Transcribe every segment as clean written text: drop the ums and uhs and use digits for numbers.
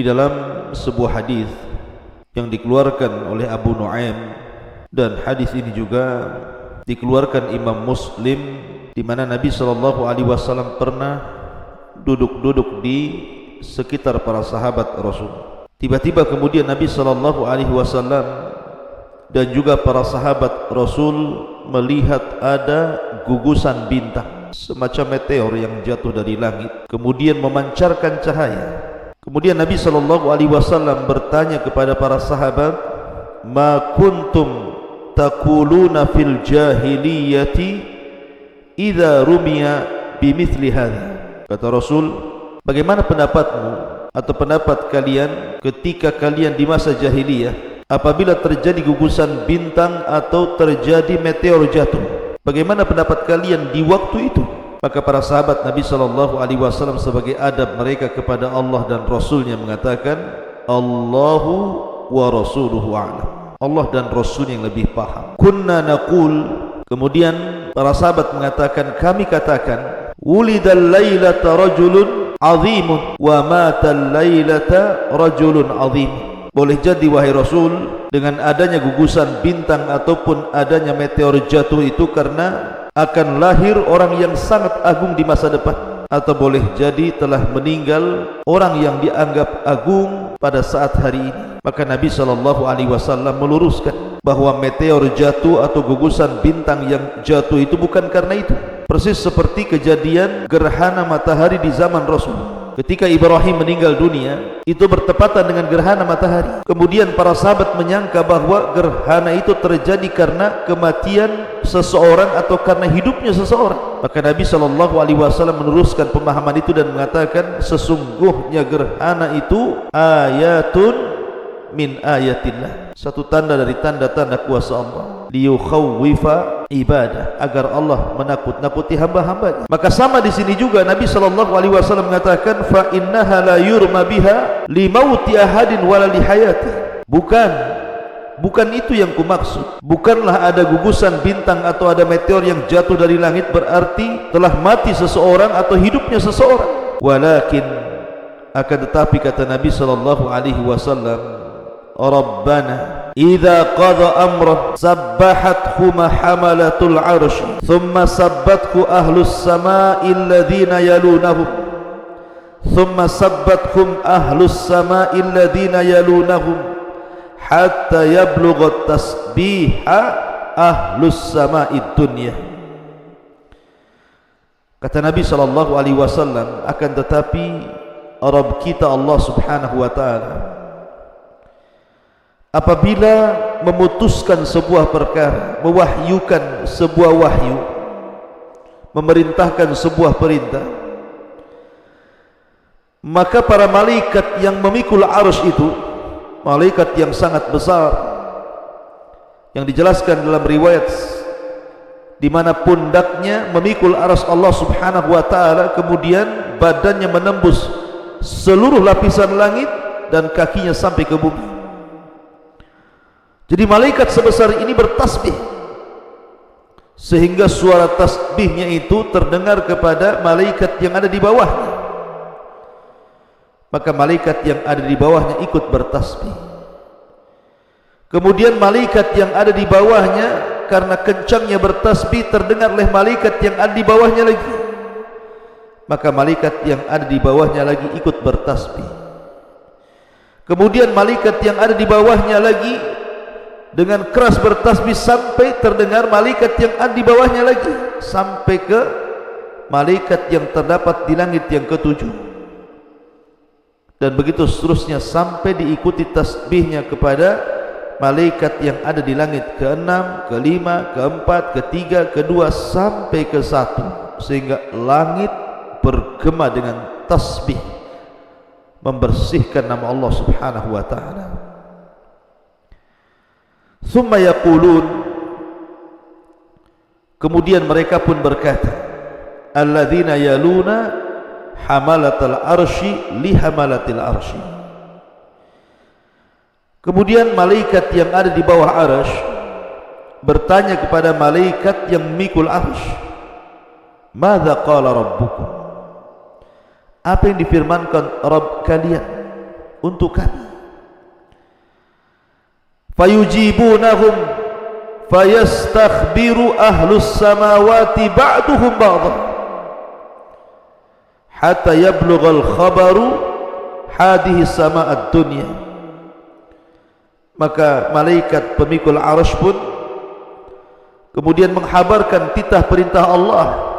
Di dalam sebuah hadis yang dikeluarkan oleh Abu Nuaim, dan hadis ini juga dikeluarkan Imam Muslim, di mana Nabi SAW pernah duduk-duduk di sekitar para sahabat Rasul. Tiba-tiba kemudian Nabi SAW dan juga para sahabat Rasul melihat ada gugusan bintang, semacam meteor yang jatuh dari langit, kemudian memancarkan cahaya. Kemudian Nabi SAW bertanya kepada para sahabat, "Ma kuntum taquluna fil jahiliyati idza rumiya bimithli hadza?" Kata Rasul, bagaimana pendapatmu atau pendapat kalian ketika kalian di masa jahiliyah apabila terjadi gugusan bintang atau terjadi meteor jatuh? Bagaimana pendapat kalian di waktu itu? Maka para sahabat Nabi SAW sebagai adab mereka kepada Allah dan Rasulnya mengatakan, Allahu wa rasuluhu a'lam. Allah dan Rasul yang lebih paham. Kunna naqul, kemudian para sahabat mengatakan, kami katakan, wulidal lailata rajulun azimun wa matal lailata rajulun azim. Boleh jadi wahai Rasul, dengan adanya gugusan bintang ataupun adanya meteor jatuh itu karena akan lahir orang yang sangat agung di masa depan, atau boleh jadi telah meninggal orang yang dianggap agung pada saat hari ini. Maka Nabi SAW meluruskan bahwa meteor jatuh atau gugusan bintang yang jatuh itu bukan karena itu. Persis seperti kejadian gerhana matahari di zaman Rasul. Ketika Ibrahim meninggal dunia, itu bertepatan dengan gerhana matahari. Kemudian para sahabat menyangka bahwa gerhana itu terjadi karena kematian seseorang atau karena hidupnya seseorang. Maka Nabi SAW meneruskan pemahaman itu dan mengatakan, sesungguhnya gerhana itu ayatun min ayatillah, satu tanda dari tanda-tanda kuasa Allah, liyukhawwifa ibadah, agar Allah menakut-nakuti hamba-hambanya. Maka sama di sini juga Nabi SAW mengatakan, fa innaha la yurma biha limauti ahadin wala lihayati. Bukan itu yang kumaksud. Bukanlah ada gugusan bintang atau ada meteor yang jatuh dari langit berarti telah mati seseorang atau hidupnya seseorang. Walakin, akan tetapi kata Nabi SAW, Rabbana idza qada amran sabbahathu hamalatul arsh thumma sabbathu ahlus samai alladhina yalunahum thumma sabbathum ahlus samai alladhina yalunahum hatta yablugha tasbiha ahlus samai dunya. Kata Nabi SAW, akan tetapi Rabb kita Allah Subhanahu wa ta'ala apabila memutuskan sebuah perkara, mewahyukan sebuah wahyu, memerintahkan sebuah perintah, maka para malaikat yang memikul arsh itu, malaikat yang sangat besar, yang dijelaskan dalam riwayat di mana pundaknya memikul arsh Allah Subhanahu wa ta'ala, kemudian badannya menembus seluruh lapisan langit dan kakinya sampai ke bumi. Jadi malaikat sebesar ini bertasbih sehingga suara tasbihnya itu terdengar kepada malaikat yang ada di bawahnya. Maka malaikat yang ada di bawahnya ikut bertasbih. Kemudian malaikat yang ada di bawahnya karena kencangnya bertasbih terdengar oleh malaikat yang ada di bawahnya lagi. Maka malaikat yang ada di bawahnya lagi ikut bertasbih. Kemudian malaikat yang ada di bawahnya lagi dengan keras bertasbih sampai terdengar malaikat yang ada di bawahnya lagi, sampai ke malaikat yang terdapat di langit yang ketujuh, dan begitu seterusnya sampai diikuti tasbihnya kepada malaikat yang ada di langit ke-6, ke-5, ke-4, ke-3, ke-2 sampai ke-1, sehingga langit bergema dengan tasbih membersihkan nama Allah Subhanahu wa ta'ala. Thumma yaqulun, kemudian mereka pun berkata, alladzina yaluna hamalatal arsy li hamalatil arsy. Kemudian malaikat yang ada di bawah arsy bertanya kepada malaikat yang memikul arsy, madza qala rabbukum? Apa yang difirmankan Rabb kalian? untuk kami. Fayujibunahum fayastakhbiru ahlus samawati ba'duhum ba'dhan hatta yablughal khabaru hadhihi sama'ad dunya. Maka malaikat pemikul arsy pun kemudian menghabarkan titah perintah Allah.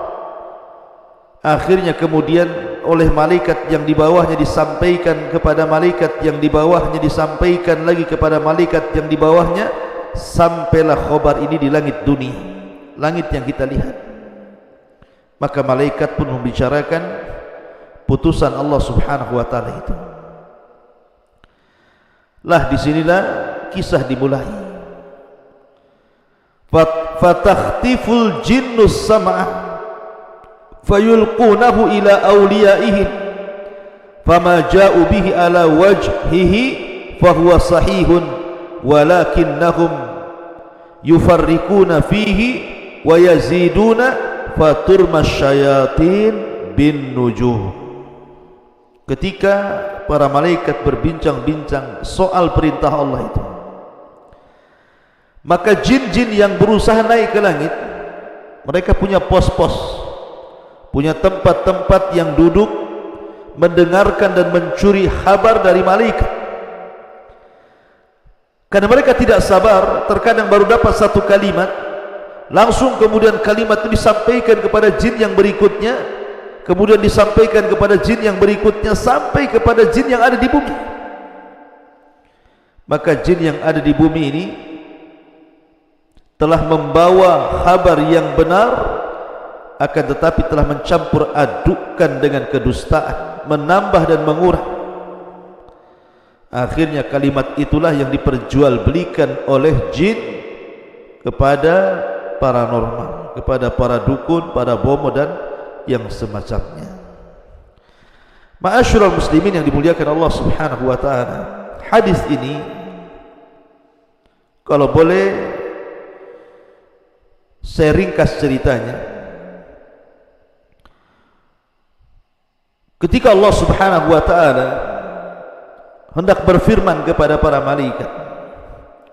Akhirnya kemudian oleh malaikat yang di bawahnya disampaikan kepada malaikat yang di bawahnya, disampaikan lagi kepada malaikat yang di bawahnya, sampailah khabar ini di langit dunia, langit yang kita lihat. Maka malaikat pun membicarakan putusan Allah Subhanahu wa taala itu. Lah disinilah kisah dimulai. Fatakhtiful jinnus sam'a fayulqunahu ila awliyaihim fama ja'u bihi ala wajhihi fahuwa sahihun walakinnahum yufarriquna fihi wa yaziduna faturma syayatin bin nujuh. Ketika para malaikat berbincang-bincang soal perintah Allah itu, maka jin-jin yang berusaha naik ke langit, mereka punya pos-pos, punya tempat-tempat yang duduk mendengarkan dan mencuri kabar dari malaikat. Karena mereka tidak sabar, terkadang baru dapat satu kalimat, langsung kemudian kalimat itu disampaikan kepada jin yang berikutnya, kemudian disampaikan kepada jin yang berikutnya, sampai kepada jin yang ada di bumi. Maka jin yang ada di bumi ini telah membawa kabar yang benar, akan tetapi telah mencampur adukkan dengan kedustaan, menambah dan mengurang. Akhirnya kalimat itulah yang diperjualbelikan oleh jin kepada paranormal, kepada para dukun, para bomo dan yang semacamnya. Ma'asyiral muslimin yang dimuliakan Allah Subhanahu wa taala, hadis ini kalau boleh saya ringkas ceritanya. Ketika Allah Subhanahu wa taala hendak berfirman kepada para malaikat,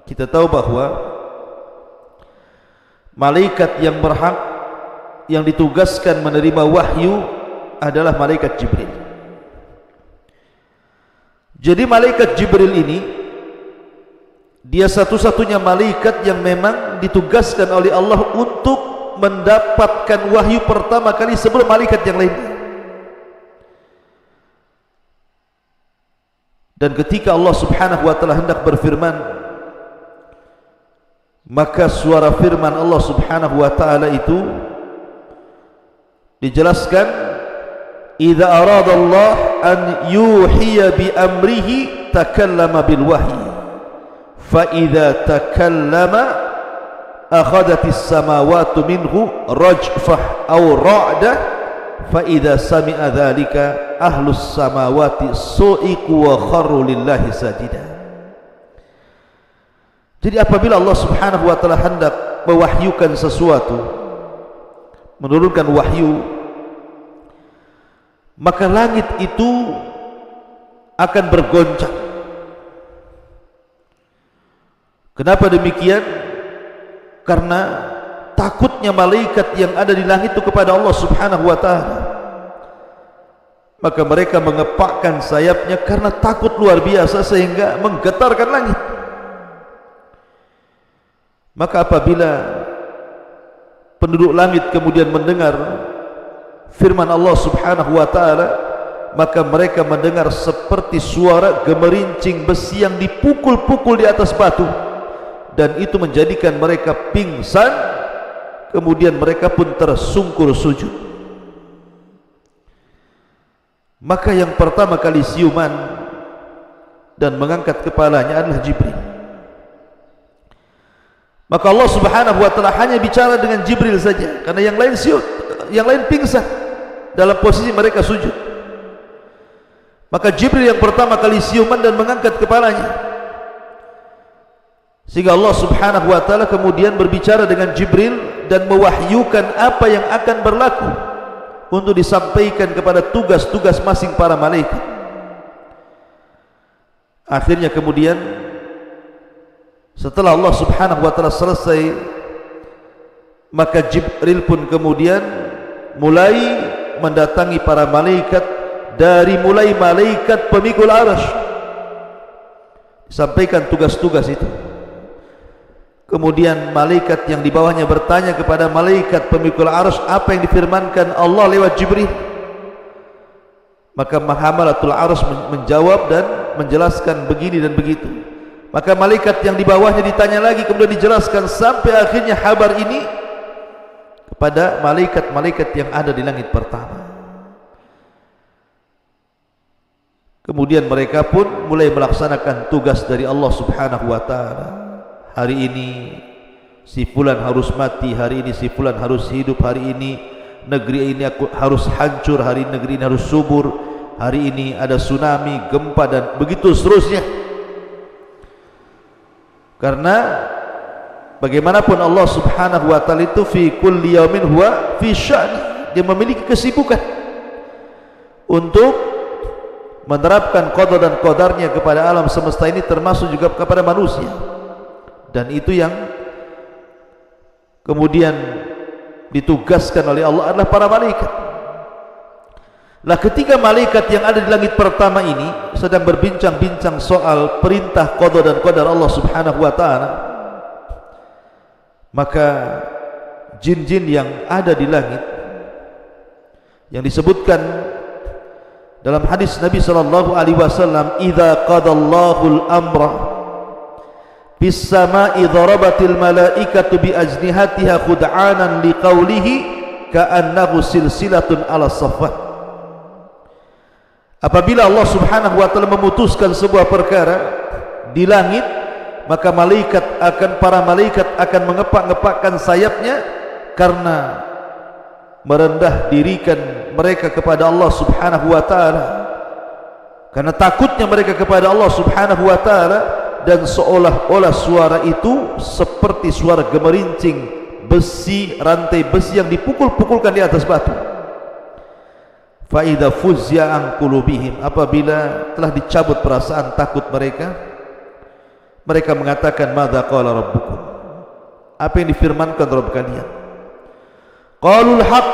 kita tahu bahwa malaikat yang berhak, yang ditugaskan menerima wahyu adalah malaikat Jibril. Jadi malaikat Jibril ini dia satu-satunya malaikat yang memang ditugaskan oleh Allah untuk mendapatkan wahyu pertama kali sebelum malaikat yang lainnya. Dan ketika Allah Subhanahu wa taala hendak berfirman, maka suara firman Allah Subhanahu wa taala itu dijelaskan, idza arada Allah an yuhiya bi amrihi takallama bil wahyi fa idza takallama akhadatis samawati minhu rajfah aw ra'dah fa idza sami'a dzalika ahlus samawati su'iqu wa kharru lillahi sajida. Jadi apabila Allah Subhanahu wa taala hendak mewahyukan sesuatu, menurunkan wahyu, maka langit itu akan bergoncang. Kenapa demikian? Karena takutnya malaikat yang ada di langit itu kepada Allah Subhanahu wa taala. Maka mereka mengepakkan sayapnya karena takut luar biasa sehingga menggetarkan langit. Maka apabila penduduk langit kemudian mendengar firman Allah Subhanahu wa taala, maka mereka mendengar seperti suara gemerincing besi yang dipukul-pukul di atas batu, dan itu menjadikan mereka pingsan, kemudian mereka pun tersungkur sujud. Maka yang pertama kali siuman dan mengangkat kepalanya adalah Jibril. Maka Allah Subhanahu wa taala hanya bicara dengan Jibril saja, karena yang lain siut, yang lain pingsan dalam posisi mereka sujud. Maka Jibril yang pertama kali siuman dan mengangkat kepalanya, sehingga Allah Subhanahu wa taala kemudian berbicara dengan Jibril dan mewahyukan apa yang akan berlaku untuk disampaikan kepada tugas-tugas masing para malaikat. Akhirnya kemudian setelah Allah Subhanahu wa taala selesai, maka Jibril pun kemudian mulai mendatangi para malaikat, dari mulai malaikat pemikul arsy, sampaikan tugas-tugas itu. Kemudian malaikat yang di bawahnya bertanya kepada malaikat pemikul arsy apa yang difirmankan Allah lewat Jibril. Maka Hamalatul Arsy menjawab dan menjelaskan begini dan begitu. Maka malaikat yang di bawahnya ditanya lagi, kemudian dijelaskan sampai akhirnya kabar ini kepada malaikat-malaikat yang ada di langit pertama. Kemudian mereka pun mulai melaksanakan tugas dari Allah Subhanahu wa taala. Hari ini si fulan harus mati, hari ini si fulan harus hidup, hari ini negeri ini harus hancur, hari ini negeri ini harus subur, hari ini ada tsunami, gempa dan begitu seterusnya. Karena bagaimanapun Allah Subhanahu wa taala itu fi kulli yaumin huwa fi sya'ni, dia memiliki kesibukan untuk menerapkan qada dan qadarnya kepada alam semesta ini, termasuk juga kepada manusia. Dan itu yang kemudian ditugaskan oleh Allah adalah para malaikat. Lah ketika malaikat yang ada di langit pertama ini sedang berbincang-bincang soal perintah qada dan qadar Allah Subhanahu wa taala, maka jin-jin yang ada di langit yang disebutkan dalam hadis Nabi sallallahu alaihi wasallam, "Idza qadallahu al-amra bis sama'i dharabatil malaikatu bi ajnihatiha khud'anan liqaulihi ka'annahu silsilatun 'ala safwan." Apabila Allah Subhanahu wa taala memutuskan sebuah perkara di langit, maka para malaikat akan mengepak-ngepakkan sayapnya karena merendah dirikan mereka kepada Allah Subhanahu wa taala, karena takutnya mereka kepada Allah Subhanahu wa taala, dan seolah-olah suara itu seperti suara gemerincing besi, rantai besi yang dipukul-pukulkan di atas batu. Fa idza fuzya an qulubihim, apabila telah dicabut perasaan takut mereka, mereka mengatakan, madza qala rabbukum, apa yang difirmankan Rabb kalian? Qalul haq,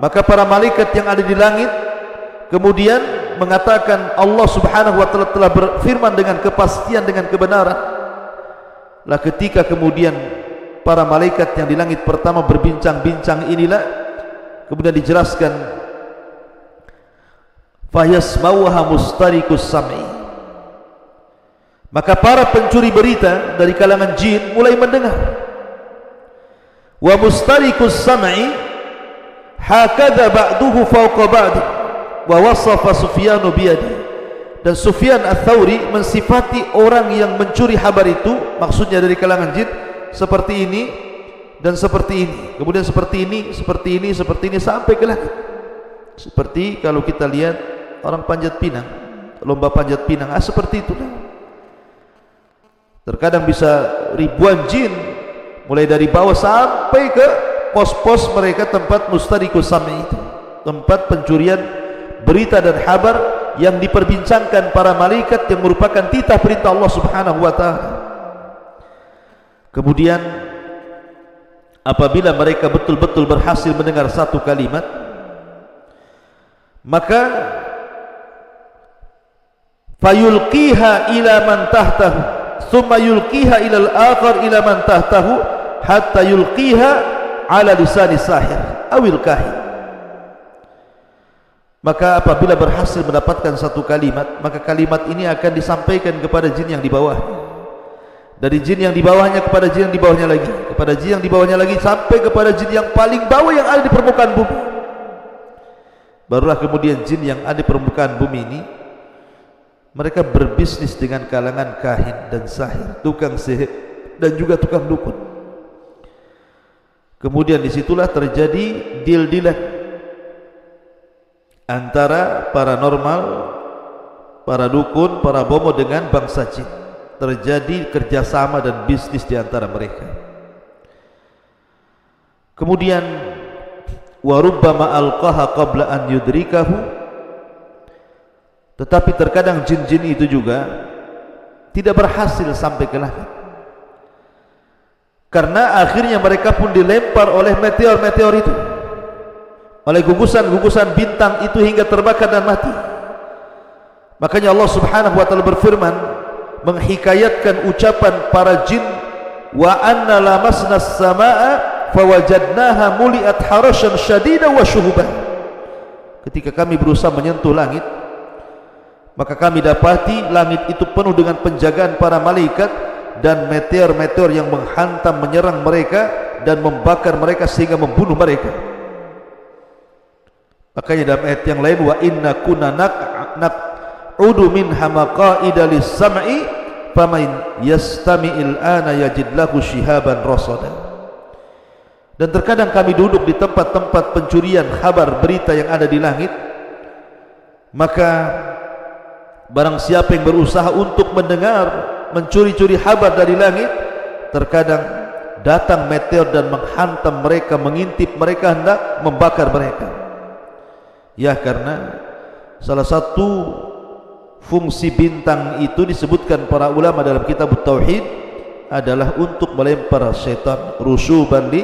maka para malaikat yang ada di langit kemudian mengatakan Allah Subhanahu wa taala telah berfirman dengan kepastian, dengan kebenaran. Lah ketika kemudian para malaikat yang di langit pertama berbincang-bincang inilah kemudian dijelaskan, fayasmauha mustarikus sam'i, maka para pencuri berita dari kalangan jin mulai mendengar. Wa mustarikus sam'i hakadha ba'duhu fawqa ba'd wa wasafa Sufyan biyadi, dan Sufyan Ats-Tsauri mensifati orang yang mencuri kabar itu, maksudnya dari kalangan jin, seperti ini dan seperti ini, kemudian seperti ini, seperti ini, seperti ini, sampai ke langit. Seperti kalau kita lihat orang panjat pinang, lomba panjat pinang, seperti itu. Terkadang bisa ribuan jin mulai dari bawah sampai ke pos-pos mereka, tempat mustarikus sam'i itu, tempat pencurian berita dan kabar yang diperbincangkan para malaikat yang merupakan titah perintah Allah Subhanahu wa taala. Kemudian apabila mereka betul-betul berhasil mendengar satu kalimat, maka fayulqiha ila man tahtahu thumma yulqiha ila al-akhar ila man tahtahu hatta yulqiha ala lisani sahir awil kahin. Maka apabila berhasil mendapatkan satu kalimat, maka kalimat ini akan disampaikan kepada jin yang di bawah, dari jin yang di bawahnya kepada jin yang di bawahnya lagi, kepada jin yang di bawahnya lagi, sampai kepada jin yang paling bawah yang ada di permukaan bumi. Barulah kemudian jin yang ada di permukaan bumi ini, mereka berbisnis dengan kalangan kahin dan sahir, tukang sihir dan juga tukang dukun. Kemudian disitulah terjadi deal-dealan antara paranormal, para dukun, para bomo dengan bangsa jin. Terjadi kerjasama dan bisnis di antara mereka. Kemudian wa rubbama alqaha qabla an yudrikahu, Tetapi terkadang jin-jin itu juga tidak berhasil sampai ke langit, karena akhirnya mereka pun dilempar oleh meteor-meteor itu, oleh gugusan-gugusan bintang itu hingga terbakar dan mati. Makanya Allah Subhanahu wa taala berfirman menghikayatkan ucapan para jin, wa anna lamasna as-samaa'a fawajadnaha muliat harashan syadida wa syuhuban. Ketika kami berusaha menyentuh langit, maka kami dapati langit itu penuh dengan penjagaan para malaikat dan meteor-meteor yang menghantam, menyerang mereka dan membakar mereka sehingga membunuh mereka. Makanya dalam ayat yang lain, wa inna kunna naq'udu minha maqa'ida lis-sam'i faman yastami'il ana yajid lahu shihaban rasada. Dan terkadang kami duduk di tempat-tempat pencurian kabar berita yang ada di langit, maka barang siapa yang berusaha untuk mendengar, mencuri-curi kabar dari langit, terkadang datang meteor dan menghantam mereka, mengintip mereka, hendak membakar mereka. Ya, karena salah satu fungsi bintang itu disebutkan para ulama dalam kitab Tauhid adalah untuk melempar syaitan, rusuban li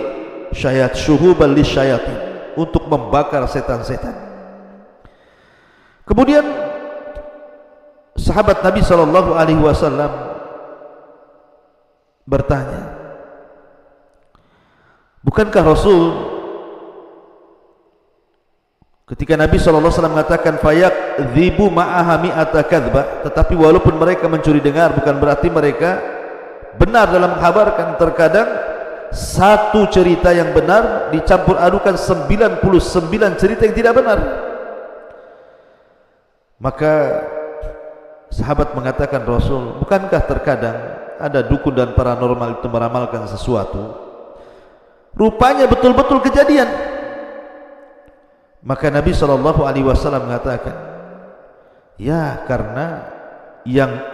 syayat, syuhuban li syayatin, untuk membakar setan-setan. Kemudian sahabat Nabi SAW bertanya, bukankah Rasul ketika Nabi SAW mengatakan fayakdzibu ma'aha mi'ata kadzbah, tetapi walaupun mereka mencuri dengar bukan berarti mereka benar dalam menghabarkan. Terkadang satu cerita yang benar dicampur adukan 99 cerita yang tidak benar. Maka sahabat mengatakan, Rasul, bukankah terkadang ada dukun dan paranormal itu meramalkan sesuatu, rupanya betul-betul kejadian? Maka Nabi SAW mengatakan, ya, karena yang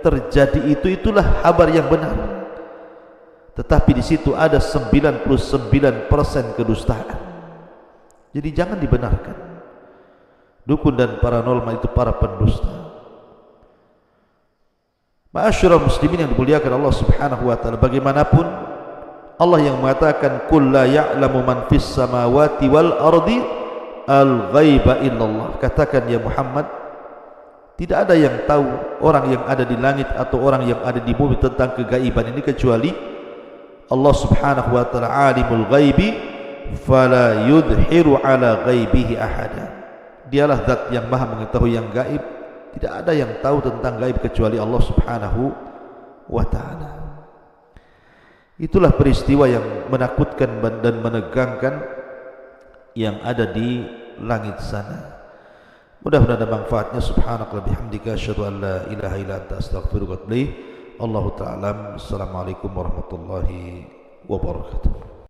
terjadi itulah kabar yang benar, tetapi di situ ada 99% kedustaan. Jadi jangan dibenarkan. Dukun dan paranormal itu para pendusta. Ma'asyiral muslimin yang dimuliakan Allah Subhanahu wa taala, bagaimanapun Allah yang mengatakan qul la ya'lamu man fis samawati wal ardi al-ghaiba illallah. Katakan ya Muhammad, tidak ada yang tahu, orang yang ada di langit atau orang yang ada di bumi, tentang kegaiban ini kecuali Allah Subhanahu wa taala. Alimul ghaibi fala yudhiru ala ghaibihi ahada. Dialah zat yang maha mengetahui yang gaib, tidak ada yang tahu tentang gaib kecuali Allah Subhanahu wa ta'ala. Itulah peristiwa yang menakutkan dan menegangkan yang ada di langit sana. Mudah-mudahan ada manfaatnya. Subhanakallah bihamdika asyhadu an la ilaha illa anta astaghfiruka wa atubu ilaik. Allahu ta'ala. Assalamualaikum warahmatullahi wabarakatuh.